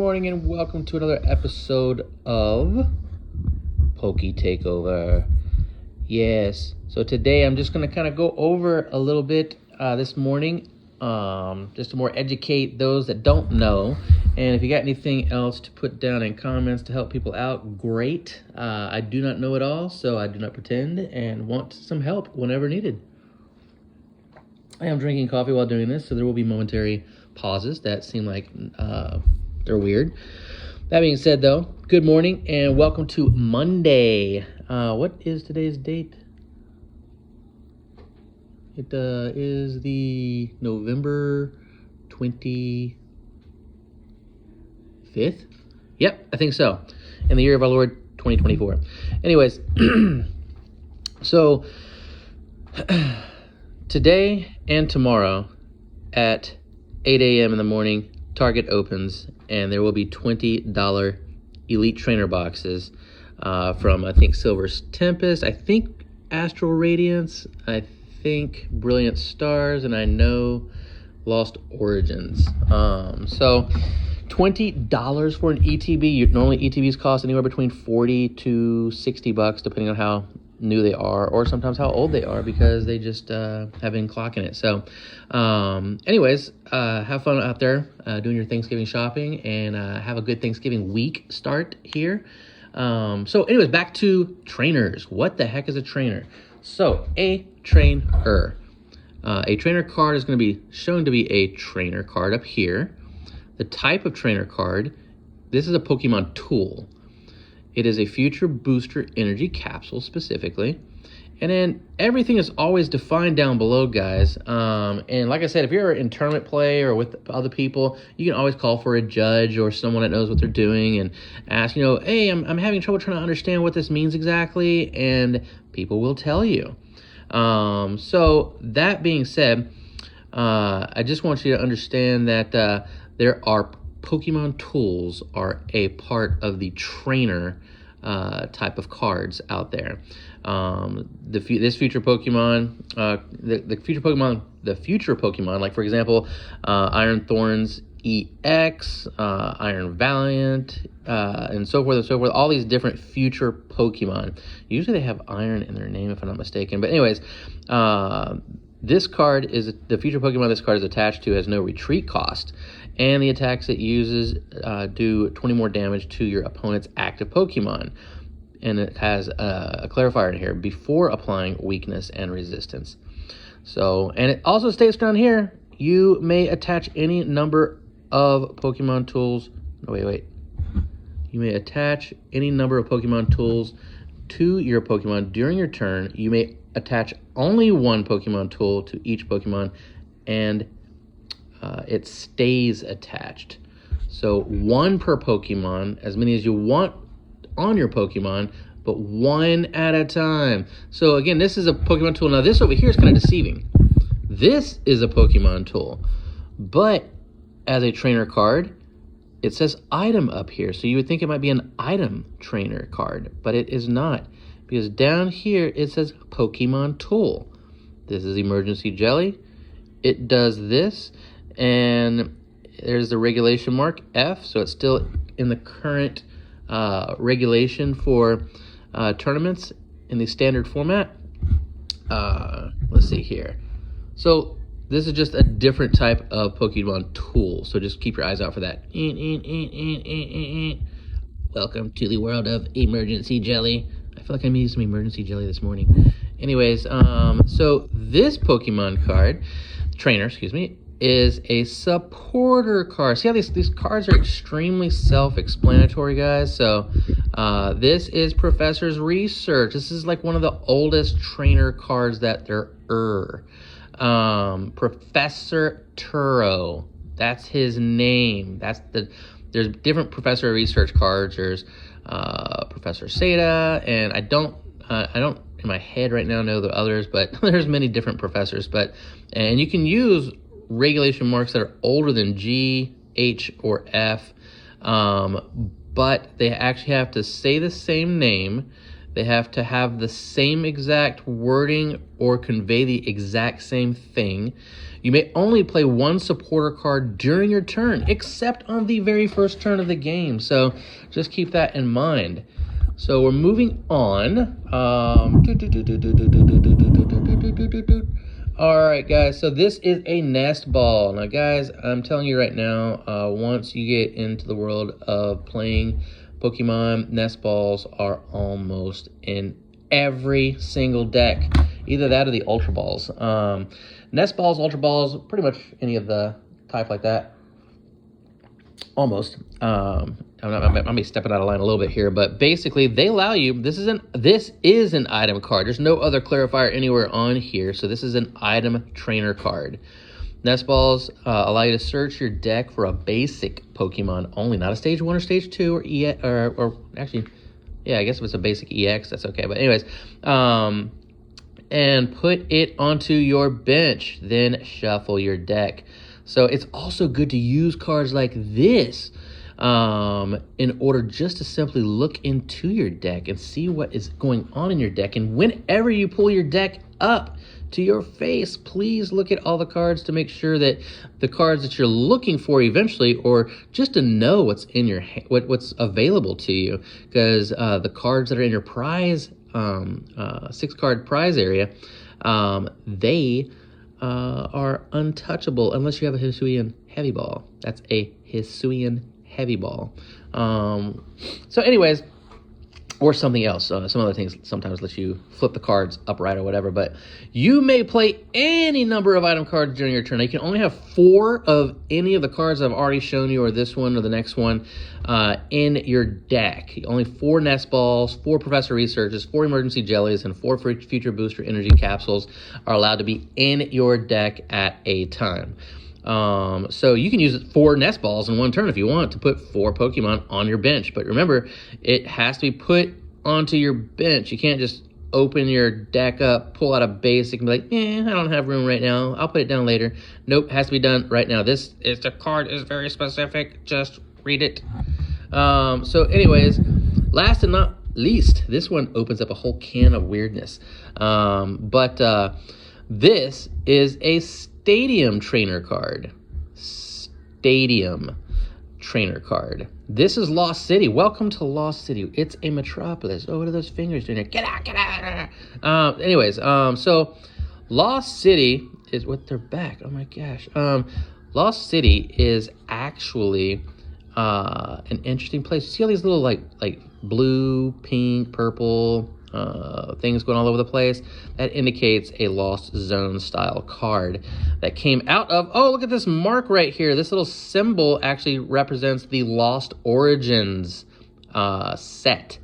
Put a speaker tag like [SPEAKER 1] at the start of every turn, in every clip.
[SPEAKER 1] Morning and welcome to another episode of Pokey Takeover. Yes, so today I'm just going to kind of go over a little bit this morning, just to more educate those that don't know. And if you got anything else to put down in comments to help people out, great. I do not know it all, so I do not pretend and want some help whenever needed. I am drinking coffee while doing this, so there will be momentary pauses that seem like they're weird. That being said, though, good morning and welcome to Monday. What is today's date? It is the November 25th? Yep, I think so. In the year of our Lord, 2024. Anyways, so today and tomorrow at 8 a.m. in the morning, Target opens, and there will be $20 Elite Trainer boxes from, I think, Silver's Tempest, I think Astral Radiance, I think Brilliant Stars, and I know Lost Origins. So $20 for an ETB. Normally ETBs cost anywhere between $40 to $60, depending on how new they are, or sometimes how old they are, because they just have been clocking it. So anyways, have fun out there doing your Thanksgiving shopping, and have a good Thanksgiving week start here. So anyways, back to trainers. What the heck is a trainer? So a trainer card is going to be shown to be a trainer card up here. The type of trainer card, this is a Pokemon tool. It is a future booster energy capsule specifically. And then everything is always defined down below, guys. And like I said, if you're in tournament play or with other people, you can always call for a judge or someone that knows what they're doing and ask, hey, I'm having trouble trying to understand what this means exactly. And people will tell you. So that being said, I just want you to understand that there are Pokemon tools are a part of the trainer type of cards out there. This future Pokemon, the future Pokemon, like for example, Iron Thorns EX, Iron Valiant, and so forth and so forth. All these different future Pokemon. Usually they have Iron in their name, if I'm not mistaken. But anyways, this card is the future Pokemon this card is attached to has no retreat cost, and the attacks it uses do 20 more damage to your opponent's active Pokemon. And it has a clarifier in here before applying weakness and resistance. So, and it also states down here, you may attach any number of Pokemon tools. No, wait. You may attach any number of Pokemon tools to your Pokemon during your turn. You may attach only one Pokemon tool to each Pokemon, and it stays attached. So one per Pokemon, as many as you want on your Pokemon, but one at a time. So again, this is a Pokemon tool. Now this over here is kind of deceiving. This is a Pokemon tool, but as a trainer card, it says item up here. So you would think it might be an item trainer card, but it is not, because down here it says Pokemon tool. This is Emergency Jelly. It does this, and there's the regulation mark F, so it's still in the current regulation for tournaments in the standard format. Let's see here. So this is just a different type of Pokemon tool, so just keep your eyes out for that. Welcome to the world of Emergency Jelly. I feel like I made some Emergency Jelly this morning. Anyways, so this Pokemon card, trainer, is a supporter card. See how these cards are extremely self-explanatory, guys? So this is Professor's Research. This is like one of the oldest trainer cards that there are. Professor Turo, that's his name. There's different Professor Research cards. There's Professor Seda, and I don't in my head right now know the others, but there's many different professors. And you can use regulation marks that are older than G, H, or F, but they actually have to say the same name. They have to have the same exact wording or convey the exact same thing. You may only play one supporter card during your turn, except on the very first turn of the game. So just keep that in mind. So we're moving on. All right, guys. So this is a nest ball. Now, guys, I'm telling you right now, once you get into the world of playing Pokemon, nest balls are almost in every single deck. Either that or the Ultra Balls. Nest balls, Ultra Balls, pretty much any of the type like that. Almost. I may stepping out of line a little bit here, but basically they allow you. This is an item card. There's no other clarifier anywhere on here, so this is an item trainer card. Nest balls allow you to search your deck for a basic Pokemon only, not a stage 1 or stage 2 or EX, or actually, yeah, I guess if it's a basic EX, that's okay. But anyways, and put it onto your bench, then shuffle your deck. So it's also good to use cards like this in order just to simply look into your deck and see what is going on in your deck. And whenever you pull your deck up to your face, please look at all the cards to make sure that the cards that you're looking for eventually, or just to know what's in your what's available to you, because the cards that are in your prize 6-card prize area, they are untouchable unless you have a Hisuian Heavy Ball. That's a Hisuian Heavy Ball. So anyways, or something else. Some other things sometimes let you flip the cards upright or whatever, but you may play any number of item cards during your turn. Now, you can only have 4 of any of the cards I've already shown you, or this one or the next one, in your deck. Only 4 nest balls, 4 professor researches, 4 emergency jellies, and 4 future booster energy capsules are allowed to be in your deck at a time. So you can use 4 nest balls in one turn if you want to put 4 Pokemon on your bench. But remember, it has to be put onto your bench. You can't just open your deck up, pull out a basic, and be like, I don't have room right now. I'll put it down later. Nope, it has to be done right now. The card is very specific. Just read it. So anyways, last and not least, this one opens up a whole can of weirdness. This is a Stadium Trainer card. Stadium Trainer card. This is Lost City. Welcome to Lost City. It's a metropolis. Oh, what are those fingers doing here? Get out, get out. So Lost City is with their back. Oh my gosh. Lost City is actually an interesting place. You see all these little like blue, pink, purple things going all over the place? That indicates a Lost Zone style card that came out of, oh, look at this mark right here. This little symbol actually represents the Lost Origins set.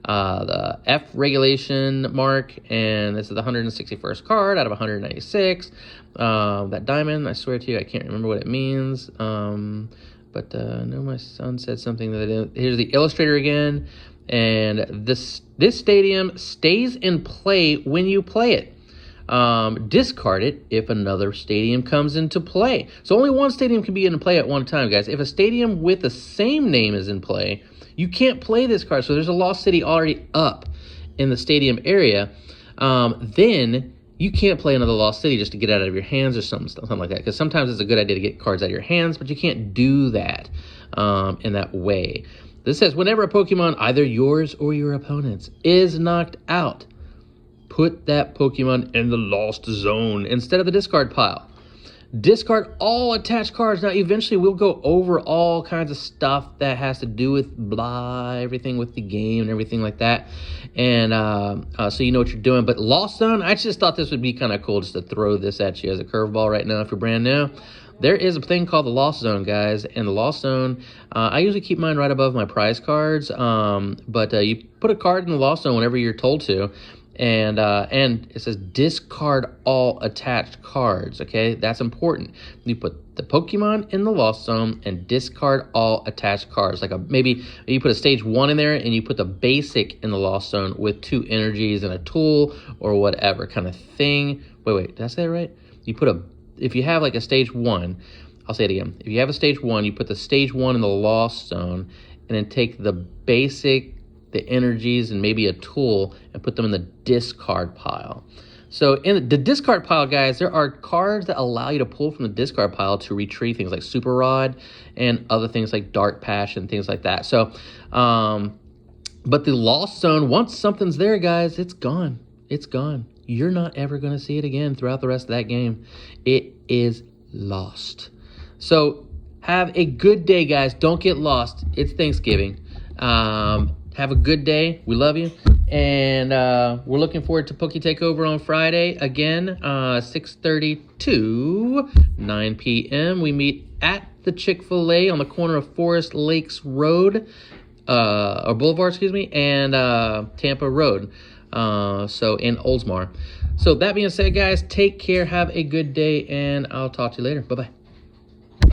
[SPEAKER 1] The F regulation mark, and this is the 161st card out of 196. That diamond, I swear to you, I can't remember what it means. But I know my son said something that here's the illustrator again. And this stadium stays in play when you play it. Discard it if another stadium comes into play. So only one stadium can be in play at one time, guys. If a stadium with the same name is in play, you can't play this card. So there's a Lost City already up in the stadium area. Then you can't play another Lost City just to get it out of your hands or something like that. Because sometimes it's a good idea to get cards out of your hands, but you can't do that in that way. This says, whenever a Pokemon, either yours or your opponent's, is knocked out, put that Pokemon in the Lost Zone instead of the discard pile. Discard all attached cards. Now, eventually, we'll go over all kinds of stuff that has to do with everything with the game and everything like that. And so you know what you're doing. But Lost Zone, I just thought this would be kind of cool just to throw this at you as a curveball right now if you're brand new. There is a thing called the Lost Zone, guys, and the Lost Zone, I usually keep mine right above my prize cards, but you put a card in the Lost Zone whenever you're told to, and it says discard all attached cards, okay? That's important. You put the Pokemon in the Lost Zone and discard all attached cards. Like maybe you put a stage 1 in there and you put the basic in the Lost Zone with 2 energies and a tool or whatever kind of thing. Wait, did I say that right? If you have like a stage 1, I'll say it again. If you have a stage 1, you put the stage 1 in the Lost Zone and then take the basic the energies and maybe a tool and put them in the discard pile. So in the discard pile, guys, there are cards that allow you to pull from the discard pile to retrieve things like Super Rod and other things like Dark Passion, things like that. So, but the Lost Zone, once something's there, guys, it's gone. It's gone. You're not ever going to see it again throughout the rest of that game. It is lost. So have a good day, guys. Don't get lost. It's Thanksgiving. Have a good day. We love you. And we're looking forward to Poke Takeover on Friday. Again, 6:30 to 9 p.m. We meet at the Chick-fil-A on the corner of Forest Lakes Road, or Boulevard, excuse me, and Tampa Road. So in Oldsmar. So that being said, guys, take care. Have a good day, and I'll talk to you later. Bye-bye.